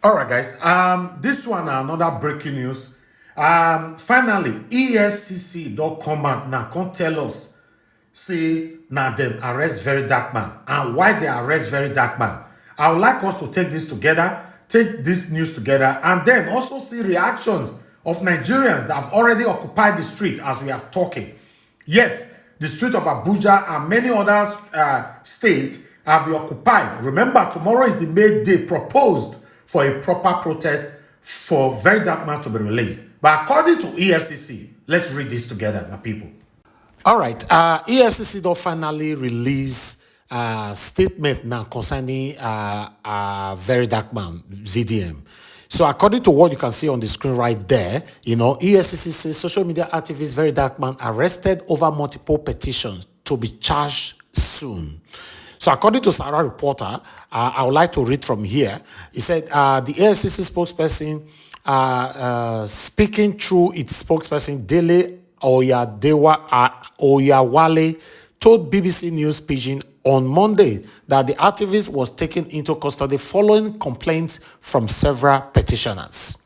All right, guys. This one another breaking news. Finally, EFCC don't come out now. Come tell us, say now them arrest very dark man and why they arrest very dark man. I would like us to take this together, take this news together, and then also see reactions of Nigerians that have already occupied the street as we are talking. Yes, the street of Abuja and many other states have been occupied. Remember, tomorrow is the May Day proposed for a proper protest for very dark man to be released. But according to EFCC, let's read this together, my people. All right, EFCC don't finally release a statement now concerning very dark man, VDM. So according to what you can see on the screen right there, EFCC says social media activist Very Dark Man arrested over multiple petitions to be charged soon. So according to Sarah Reporter, I would like to read from here. He said the EFCC spokesperson, speaking through its spokesperson, Dele Oyawale, told BBC News Pidgin on Monday that the activist was taken into custody following complaints from several petitioners.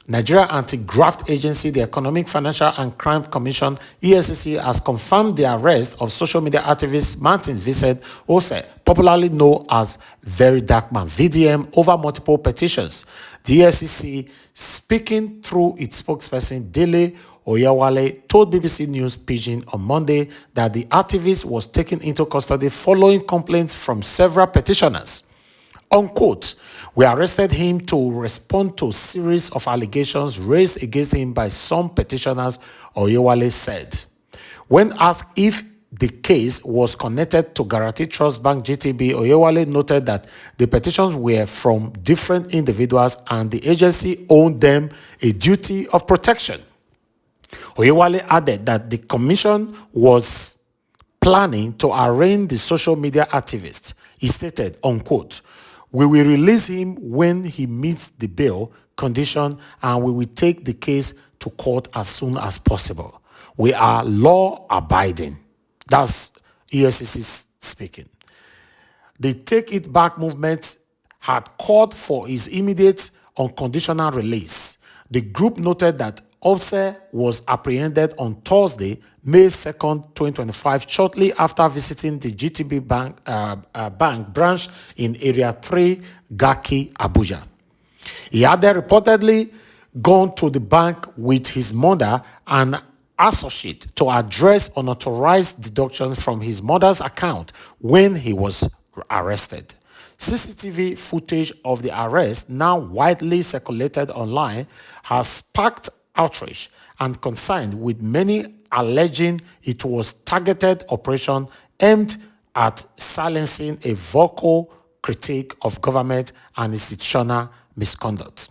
Nigeria Anti-Graft Agency, the Economic, Financial and Crime Commission, EFCC, has confirmed the arrest of social media activist Martin Vincent Ose, popularly known as Very Dark Man, VDM, over multiple petitions. The EFCC, speaking through its spokesperson, Dele Oyawale, told BBC News Pidgin on Monday that the activist was taken into custody following complaints from several petitioners. Unquote, we arrested him to respond to a series of allegations raised against him by some petitioners, Oyewale said. When asked if the case was connected to Guaranty Trust Bank GTB, Oyewale noted that the petitions were from different individuals and the agency owed them a duty of protection. Oyewale added that the commission was planning to arraign the social media activist. He stated, unquote, we will release him when he meets the bail condition and we will take the case to court as soon as possible. We are law-abiding. That's EFCC speaking. The Take It Back movement had called for his immediate unconditional release. The group noted that Ose was apprehended on Thursday, May 2nd, 2025, shortly after visiting the GTB bank branch in Area 3, Garki, Abuja. He had then reportedly gone to the bank with his mother and associate to address unauthorized deductions from his mother's account when he was arrested. CCTV footage of the arrest, now widely circulated online, has sparked outrage and concern, with many alleging it was targeted operation aimed at silencing a vocal critique of government and institutional misconduct.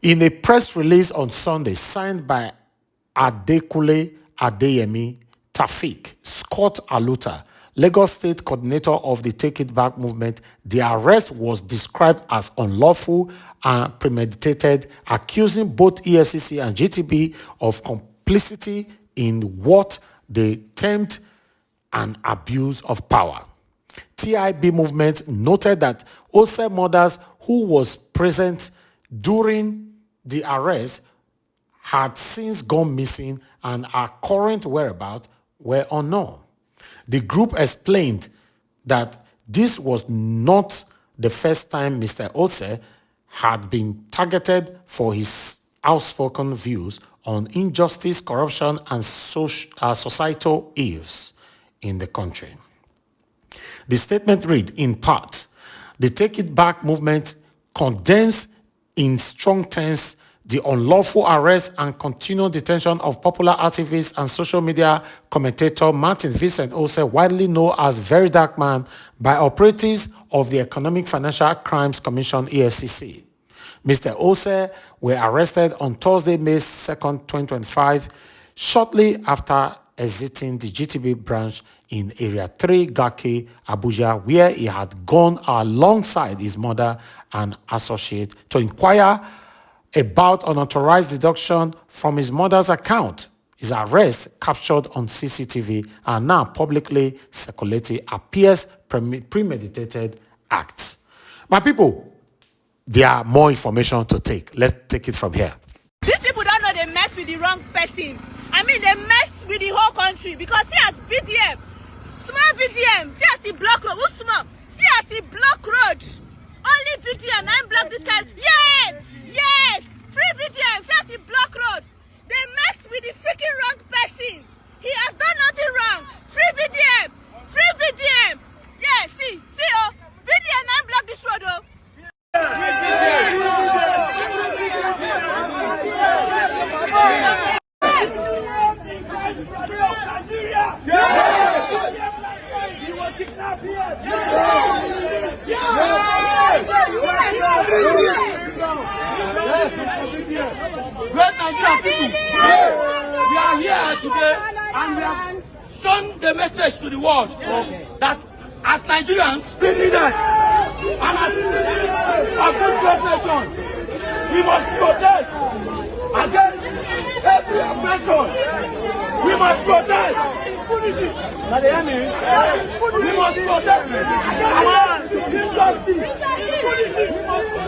In a press release on Sunday signed by Adekule Adeyemi, Tafik, Scott Aluta, Lagos State coordinator of the Take It Back movement, the arrest was described as unlawful and premeditated, accusing both EFCC and GTB of complicity in what they termed an abuse of power. TIB movement noted that Ose mothers who was present during the arrest had since gone missing and our current whereabouts were unknown. The group explained that this was not the first time Mr. Ose had been targeted for his outspoken views on injustice, corruption, and societal ills in the country. The statement read, in part, the Take It Back movement condemns in strong terms the unlawful arrest and continued detention of popular activist and social media commentator Martin Vincent Ose, widely known as Very Dark Man, by operatives of the Economic, Financial Crimes Commission, EFCC. Mr. Ose were arrested on Thursday, May 2nd, 2025, shortly after exiting the GTB branch in Area 3, Garki, Abuja, where he had gone alongside his mother and associate to inquire about unauthorized deduction from his mother's account. His arrest, captured on CCTV and now publicly circulated, appears premeditated act. My people, there are more information to take. Let's take it from here. These people don't know they mess with the wrong person. I mean, they mess with the whole country because see as VDM, small VDM, see as he block road, who's small? See as he block road. Only VDM, 9 block this kind. Yes, yes, free VDM, see as he block road. They mess with the freaking wrong person. He has done nothing wrong. Free VDM, free VDM. Yeah, see, oh, VDM 9 block this road, oh. Great Nigerian people, we are here today and we have shown the message to the world that as Nigerians, we need it. And as a great nation, we must protest against every oppression. We must protest. We must protest against injustice. We must protest.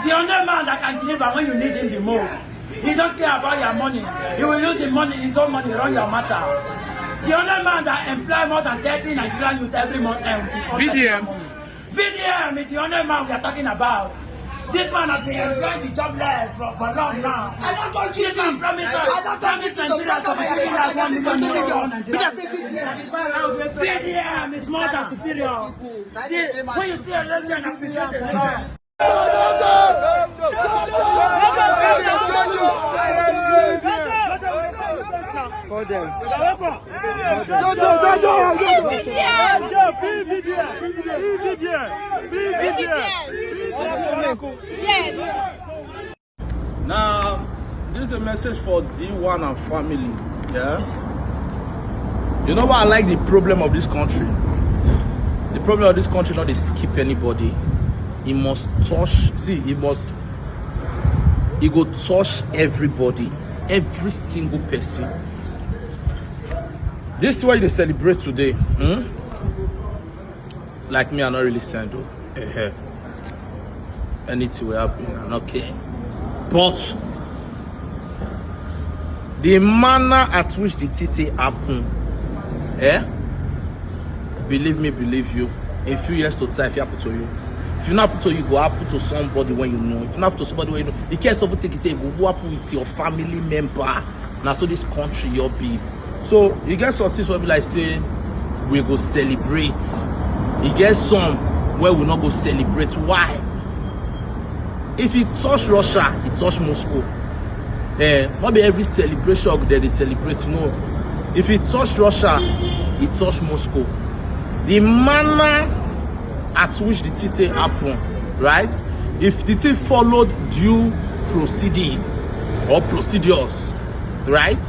The only man that can deliver when you need him the most. He don't care about your money. He will use his own money run your matter. The only man that employ more than 30 Nigerian youth every month with his own VDM. VDM is the only man we are talking about. This man has been employing the jobless for long now. I don't touch it. VDM is more than superior. When you see a lady and appreciate the lady. Now, this is a message for D1 and family. Yeah. You know what I like the problem of this country? The problem of this country not they skip anybody. He must touch. See, he go touch everybody, every single person. This is why they celebrate today. Like me, I'm not really saying though. Anything will happen, I'm okay. But the manner at which the TT happen, believe me, believe you, in a few years to time, if it happen to you. If you not put to you, go happen to somebody when you know. If you not put to somebody when you know, the case of take say go happen with your family member. Now so this country you'll be. So you get some things will be like saying we go celebrate. You get some where we not go celebrate. Why? If you touch Russia, you touch Moscow. Not be every celebration that they celebrate. No. If you touch Russia, you touch Moscow. The manner at which the TT happened, right? If the TT followed due proceeding or procedures, right?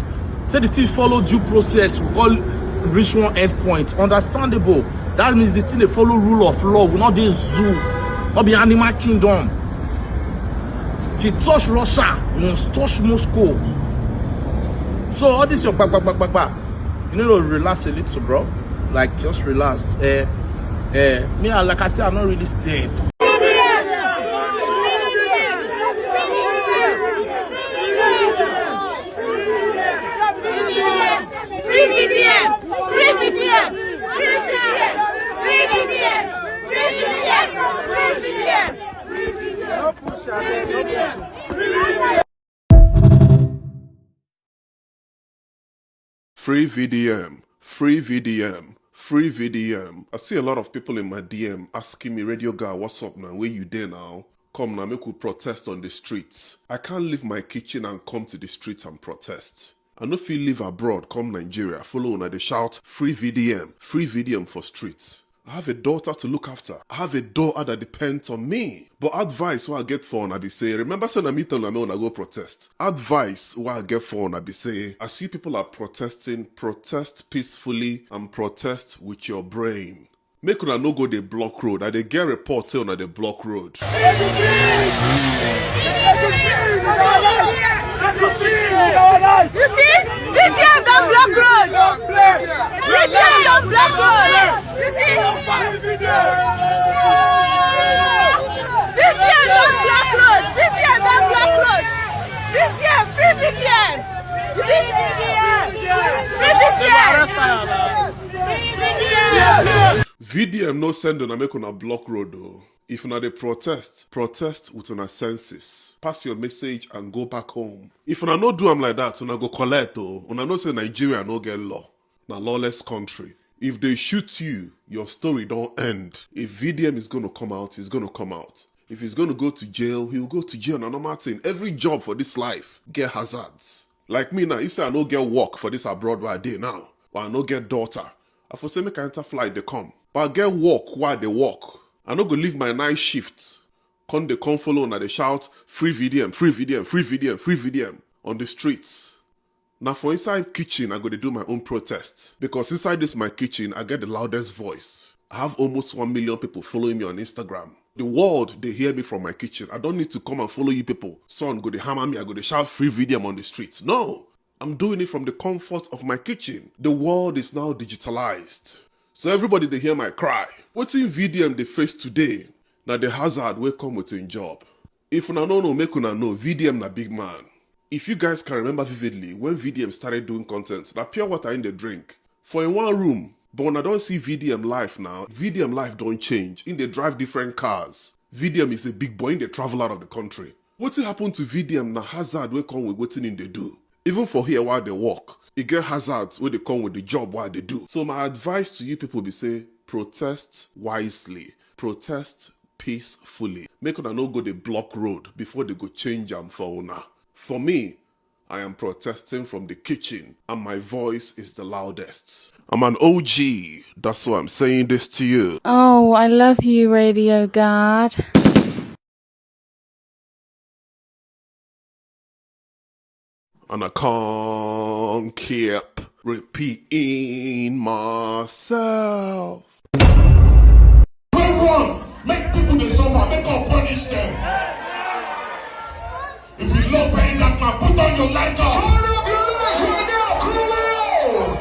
So the TT followed due process, we call reach one end point. Understandable. That means the TT they follow rule of law. Will not be zoo, not be animal kingdom. If you touch Russia, you must touch Moscow. So all this your back. You need to relax a little, bro. Like just relax. Me, like I said, I'm not really sad. Free VDM! Free VDM! Free VDM! Free VDM! Free VDM! Free VDM! Free VDM, free VDM, Free VDM. I see a lot of people in my DM asking me, Radio Guy, what's up now? Where you there now? Come now, make we protest on the streets. I can't leave my kitchen and come to the streets and protest. I no fit live abroad, come Nigeria, follow una, they shout, free VDM for streets. I have a daughter to look after. I have a daughter that depends on me. But advice what I get for una be say, remember saying I meet on I go protest. Advice what I get for una be say, as you people are protesting, protest peacefully and protest with your brain. Make una no go the block road. I dey get report say una the block road. You see? VDM don't block road. VDM don't block road. You see? VDM don't block road. VDM don't block road. VDM, free VDM. You see? Free VDM. VDM no send una make una block road though. If una dey protest with una senses. Pass your message and go back home. If una no do am like that, una go collect though. Una know say Nigeria no get law. Na lawless country. If they shoot you, your story don't end. If VDM is gonna come out, he's gonna come out. If he's gonna go to jail, he'll go to jail. Na normal thing. Every job for this life get hazards. Like me now, if say I no get work for this abroad where I dey now, or I no get daughter, I for say make I enter flight they come. But I get work while they work. I no go leave my night shift. Come they come follow and they shout free VDM on the streets. Now for inside kitchen, I go to do my own protest. Because inside this my kitchen, I get the loudest voice. I have almost 1 million people following me on Instagram. The world, they hear me from my kitchen. I don't need to come and follow you people. Son, go to hammer me, I go to shout free VDM on the streets. No, I'm doing it from the comfort of my kitchen. The world is now digitalized. So everybody they hear my cry. What's in VDM they face today? Now the hazard will come with a job. If una no know, make una know, VDM na big man. If you guys can remember vividly, when VDM started doing content, na pure water in the drink. For in one room, but when I don't see VDM life now, VDM life don't change. In they drive different cars. VDM is a big boy, in they travel out of the country. What's happened to VDM na hazard will come with what's in they do. Even for here while they walk. It get hazards where they come with the job while they do. So my advice to you people be say, protest wisely. Protest peacefully. Make una no go the block road before they go change am for una. For me, I am protesting from the kitchen and my voice is the loudest. I'm an OG. That's why I'm saying this to you. Oh, I love you, Radio God. And I can't keep repeating myself. We want make people they suffer, make God punish them. If you love paying that man, put on your lighter. Turn up your lights right now, cool it.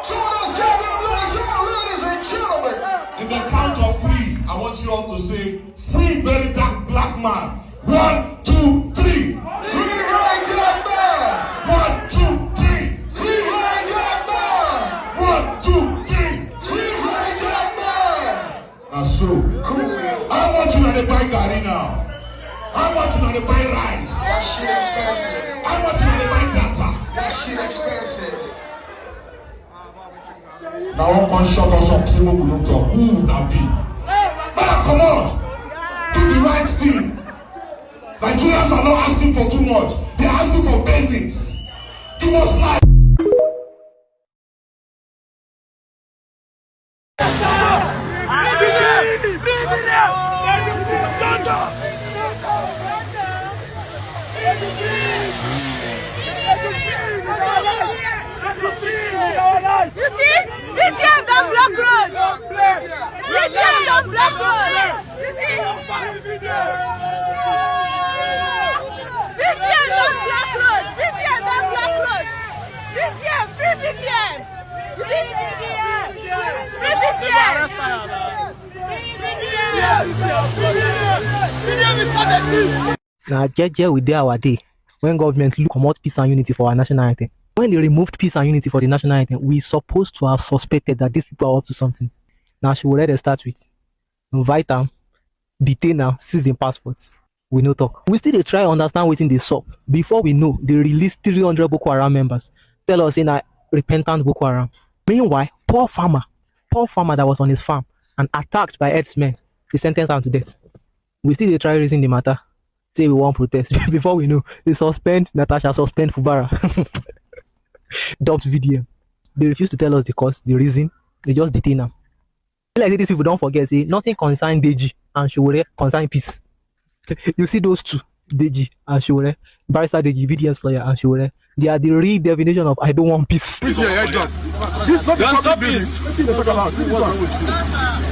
Turn us goddamn lights out, ladies and gentlemen. In the count of 3, I want you all to say, free very dark black man. 1, 2, 3. Free very dark man. 1, 2, 3. Free very dark man. 1, 2, 3. Free very dark man. That's so cool. I want you to buy Gary now. I want you to buy rice. That shit expensive. I want you to buy data. That shit expensive. Now one can shut us up. Say what we don't talk. Who now be? Man, come on. Do the right thing. Nigerians are not asking for too much. They are asking for basics. Give us life. You see? VDM don't block road. VDM don't block road. You see? VDM don't block road. VDM don't block road. VDM, free VDM. You see? Free VDM. VDM is not a thief. Now, jeje we dey our day when government look comot peace and unity for our national anthem. When they removed peace and unity for the national anthem, we supposed to have suspected that these people are up to something. Now, she will let us start with invite them, detain them, seize their passports. We no talk. We still dey try understand wetin dey sup. Before we know, they release 300 Boko Haram members. Tell us in a repentant Boko Haram. Meanwhile, poor farmer poor farmer that was on his farm and attacked by herdsmen, they sentenced him to death. We still try raising the matter. Say we want protest. Before we know, they suspend Natasha, suspend Fubara. Dubbed VDM. They refuse to tell us the cause, the reason. They just detain them. Like these people don't forget, say nothing concern Deji and Showore concern peace. You see those two, Deji and Showore, Barrister Deji, VDM's lawyer and Showore, they are the real definition of I don't want peace. This is not a public building.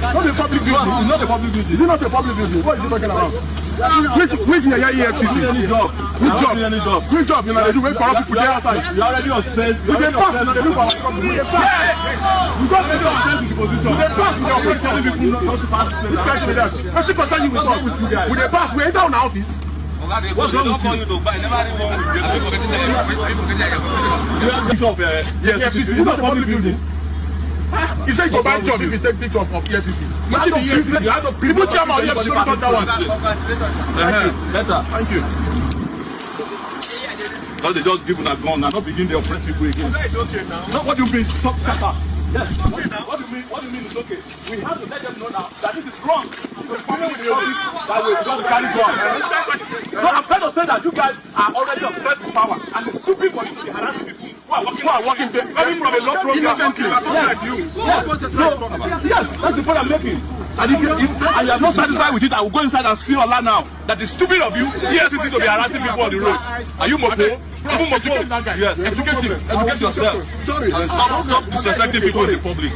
Not a public building. It's not a public building. Is it not a public building? What is he talking about? Which EFCC? Which job? Which job? You know, they do very powerful people there outside. You already obsessed. We can pass. They do power. We got to be obsessed with the position. We pass. We are telling people not to pass. Which guy told me that? What's the concern you with us? With the pass, we enter on our office. What's wrong with you? Yes, this is not a public building. He said you buy job if you take picture of EFCC. People chairman of EFCC don't talk that one. Thank you. Because they just give them a gun and not begin to oppress people again. It's okay now. No, what do you mean? Stop, shut up. Yes. Okay now. What do you mean it's okay? We have to let them know now that this is wrong. Because coming with the office that way, just carry gun. No, I'm trying to say that you guys are already obsessed with power and the stupid politics they harass people who are working there, coming from a law program. Innocently. Yes, that's the point I'm making. And if you are not satisfied with it, I will go inside and see Allah now. That is stupid of you, EFCC to be harassing people on the road. Are you Mopo? Yes, educate yourself. Sorry. And stop disrespecting people in the public.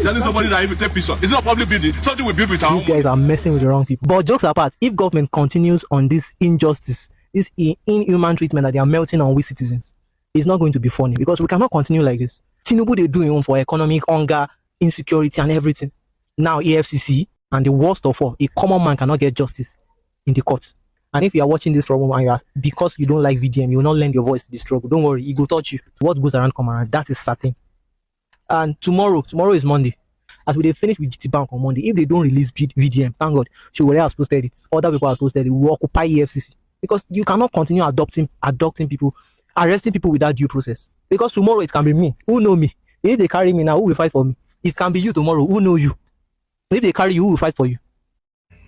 Telling somebody that even take picture. It's not a public building. Something we build with our own. These guys are messing with the wrong people. But jokes apart, if government continues on this injustice, this inhuman treatment that they are melting on we citizens, it's not going to be funny because we cannot continue like this. Tinubu, they do it for economic hunger, insecurity, and everything. Now EFCC, and the worst of all, a common man cannot get justice in the courts. And if you are watching this from home and you are, because you don't like VDM, you will not lend your voice to the struggle. Don't worry, it will touch you. What goes around come around. That is certain. And tomorrow is Monday. As we finish with GT Bank on Monday, if they don't release VDM, thank God, she already has posted it. Other people have posted it. We will occupy EFCC because you cannot continue adopting people, arresting people without due process. Because tomorrow it can be me. Who know me? If they carry me now, who will fight for me? It can be you tomorrow. Who know you? If they carry you, who will fight for you?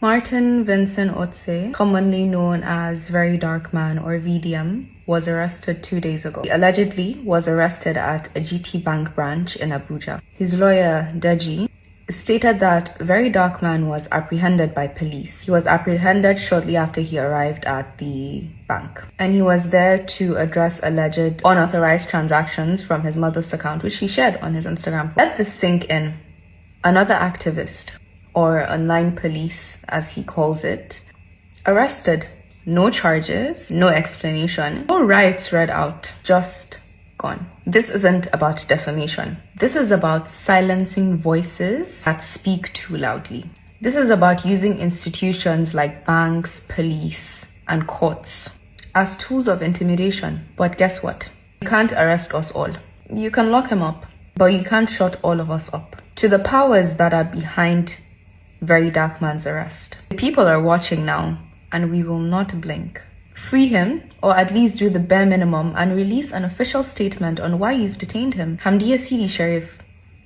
Martin Vincent Otse, commonly known as Very Dark Man or VDM, was arrested 2 days ago. He allegedly was arrested at a GT Bank branch in Abuja. His lawyer, Deji, stated that Very Dark Man was apprehended by police. He was apprehended shortly after he arrived at the bank. And he was there to address alleged unauthorized transactions from his mother's account, which he shared on his Instagram. Let this sink in. Another activist, or online police as he calls it, arrested. No charges, no explanation, no rights read out, just gone. This isn't about defamation. This is about silencing voices that speak too loudly. This is about using institutions like banks, police, and courts as tools of intimidation. But guess what? You can't arrest us all. You can lock him up, but you can't shut all of us up. To the powers that are behind Very Dark Man's arrest, the people are watching now, and we will not blink. Free him, or at least do the bare minimum and release an official statement on why you've detained him. Hamdia Sidi Sharif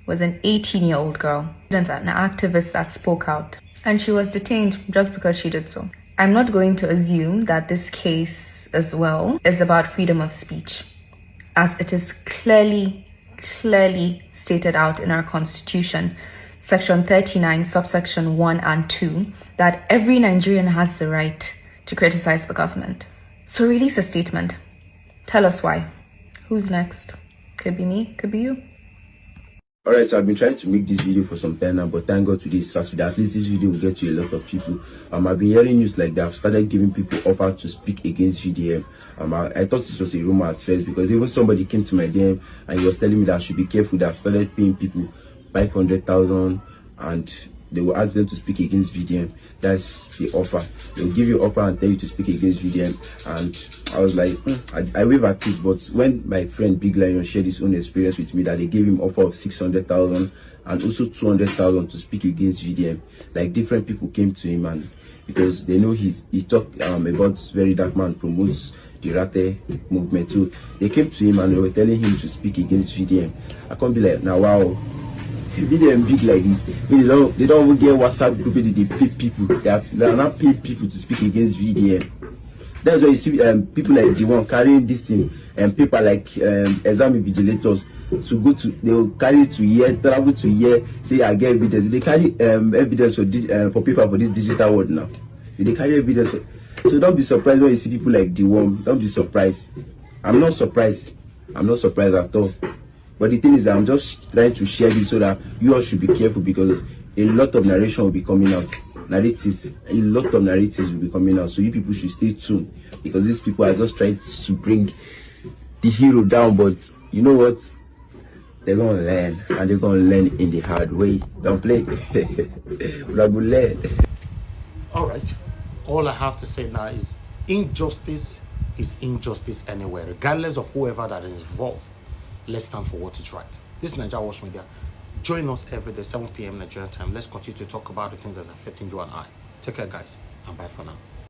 was an 18-year-old girl, an activist that spoke out, and she was detained just because she did so. I'm not going to assume that this case as well is about freedom of speech, as it is clearly stated out in our constitution, section 39, subsection 1 and 2, that every Nigerian has the right to criticize the government. So release a statement. Tell us why. Who's next? Could be me, could be you. Alright, so I've been trying to make this video for some time now, but thank God today is Saturday. At least this video will get to a lot of people. I've been hearing news like that. I've started giving people offer to speak against VDM. I thought this was a rumor at first, because even somebody came to my DM and he was telling me that I should be careful, that I've started paying people 500,000 and they will ask them to speak against VDM. That's the offer. They'll give you an offer and tell you to speak against VDM. And I was like, I wave at it. But when my friend Big Lion shared his own experience with me, that they gave him offer of 600,000 and also 200,000 to speak against VDM, like different people came to him, and because they know he talked about Very Dark Man promotes the Rate movement, so they came to him and they were telling him to speak against VDM. I can't be like, now wow, VDM big like this. They don't even get WhatsApp group. They pay people. They are not paying people to speak against VDM. That's why you see people like the one carrying this thing and paper like exam vigilators to go to. They will carry it to here, travel to here, say I get evidence. They carry evidence for people for this digital world now. They carry evidence. So don't be surprised when you see people like the one. Don't be surprised. I'm not surprised. I'm not surprised at all. But the thing is that I'm just trying to share this so that you all should be careful, because a lot of narration will be coming out. A lot of narratives will be coming out. So you people should stay tuned, because these people are just trying to bring the hero down. But you know what? They're gonna learn, and they're gonna learn in the hard way. Don't play. All right. All I have to say now is injustice is injustice anywhere, regardless of whoever that is involved. Let's stand for what is right. This is NAIJA Watch Media. Join us every day, 7 p.m. Nigerian time. Let's continue to talk about the things that are affecting you and I. Take care, guys, and bye for now.